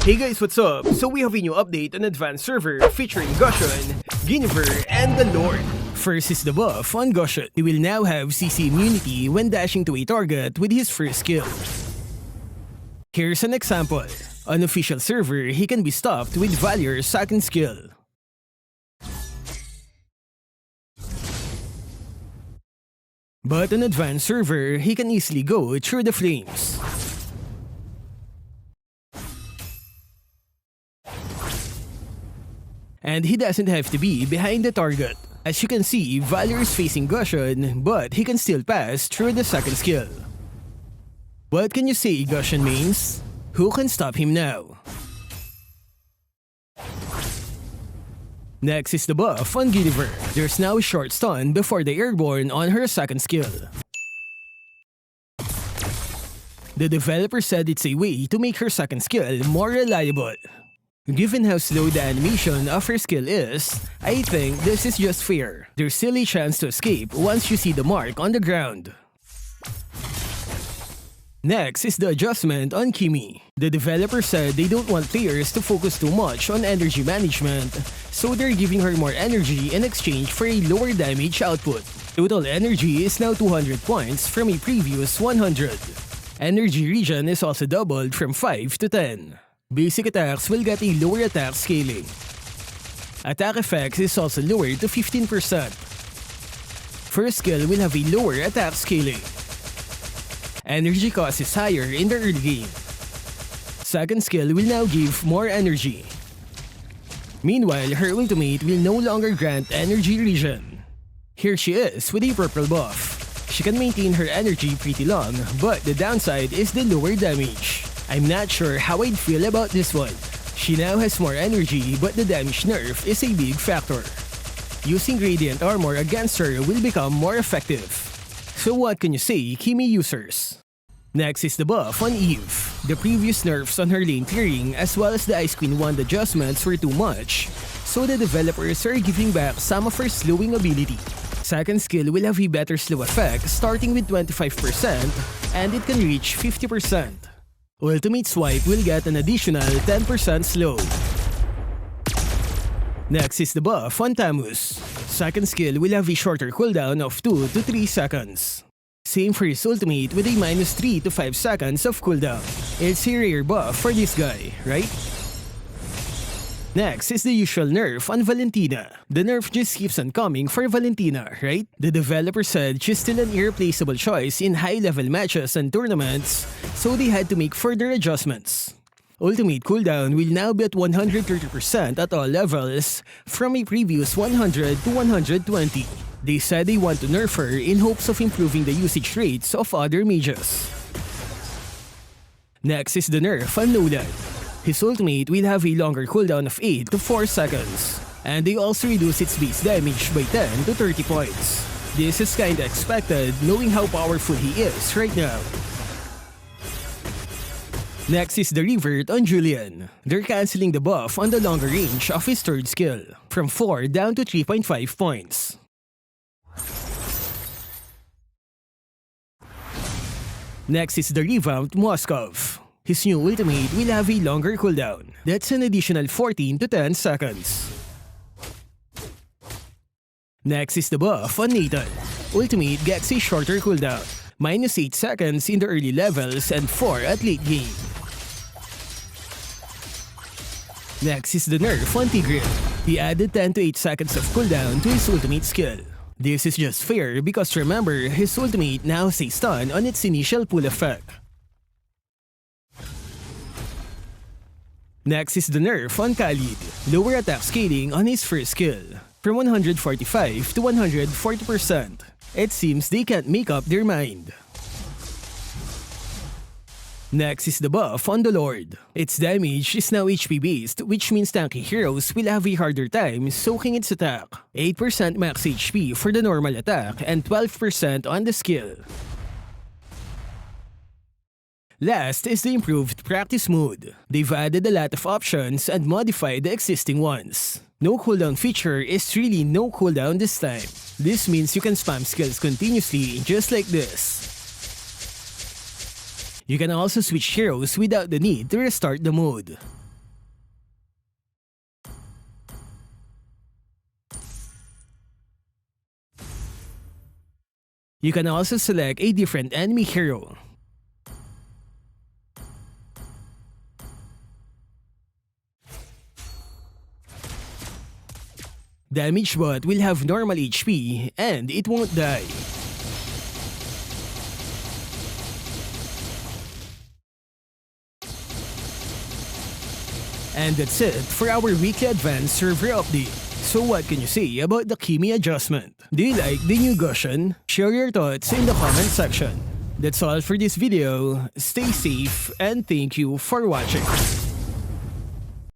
Hey guys, what's up? So we have a new update on Advanced Server featuring Gusion, Guinevere, and the Lord. First is the buff on Gusion. He will now have CC immunity when dashing to a target with his first skill. Here's an example. On official server, he can be stopped with Valor's second skill. But on Advanced Server, he can easily go through the flames. And he doesn't have to be behind the target. As you can see, Valor is facing Gusion, but he can still pass through the second skill. What can you say Gusion means? Who can stop him now? Next is the buff on Guinevere. There's now a short stun before the airborne on her second skill. The developer said it's a way to make her second skill more reliable. Given how slow the animation of her skill is, I think this is just fair. There's still a chance to escape once you see the mark on the ground. Next is the adjustment on Kimmy. The developer said they don't want players to focus too much on energy management, so they're giving her more energy in exchange for a lower damage output. Total energy is now 200 points from a previous 100. Energy regen is also doubled from 5 to 10. Basic attacks will get a lower attack scaling. Attack effects is also lowered to 15%. First skill will have a lower attack scaling. Energy cost is higher in the early game. Second skill will now give more energy. Meanwhile, her ultimate will no longer grant energy regen. Here she is with a purple buff. She can maintain her energy pretty long, but the downside is the lower damage. I'm not sure how I'd feel about this one. She now has more energy, but the damage nerf is a big factor. Using Radiant Armor against her will become more effective. So what can you say, Kimmy users? Next is the buff on Eve. The previous nerfs on her lane clearing as well as the Ice Queen wand adjustments were too much, so the developers are giving back some of her slowing ability. Second skill will have a better slow effect starting with 25% and it can reach 50%. Ultimate Swipe will get an additional 10% slow. Next is the buff on Thamuz. Second skill will have a shorter cooldown of 2 to 3 seconds. Same for his ultimate with a minus 3 to 5 seconds of cooldown. It's a rare buff for this guy, right? Next is the usual nerf on Valentina. The nerf just keeps on coming for Valentina, right? The developer said she's still an irreplaceable choice in high-level matches and tournaments, so they had to make further adjustments. Ultimate cooldown will now be at 130% at all levels, from a previous 100 to 120. They said they want to nerf her in hopes of improving the usage rates of other mages. Next is the nerf on Nolan. His ultimate will have a longer cooldown of 8 to 4 seconds, and they also reduce its base damage by 10 to 30 points. This is kinda expected knowing how powerful he is right now. Next is the revert on Julian. They're cancelling the buff on the longer range of his third skill, from 4 down to 3.5 points. Next is the revamped Moskov. His new ultimate will have a longer cooldown. That's an additional 14 to 10 seconds. Next is the buff on Natan. Ultimate gets a shorter cooldown, minus 8 seconds in the early levels and 4 at late game. Next is the nerf on Tigreal. He added 10 to 8 seconds of cooldown to his ultimate skill. This is just fair because remember, his ultimate now has a stun on its initial pull effect. Next is the nerf on Khaleed. Lower attack scaling on his first skill, from 145 to 140%. It seems they can't make up their mind. Next is the buff on the Lord. Its damage is now HP based, which means tanky heroes will have a harder time soaking its attack. 8% max HP for the normal attack and 12% on the skill. Last is the improved practice mode. They've added a lot of options and modified the existing ones. No cooldown feature is really no cooldown this time. This means you can spam skills continuously just like this. You can also switch heroes without the need to restart the mode. You can also select a different enemy hero. Damage bot will have normal HP and it won't die. And that's it for our weekly advanced server update. So what can you say about the Kimmy adjustment? Do you like the new Gusion? Share your thoughts in the comment section. That's all for this video. Stay safe and thank you for watching.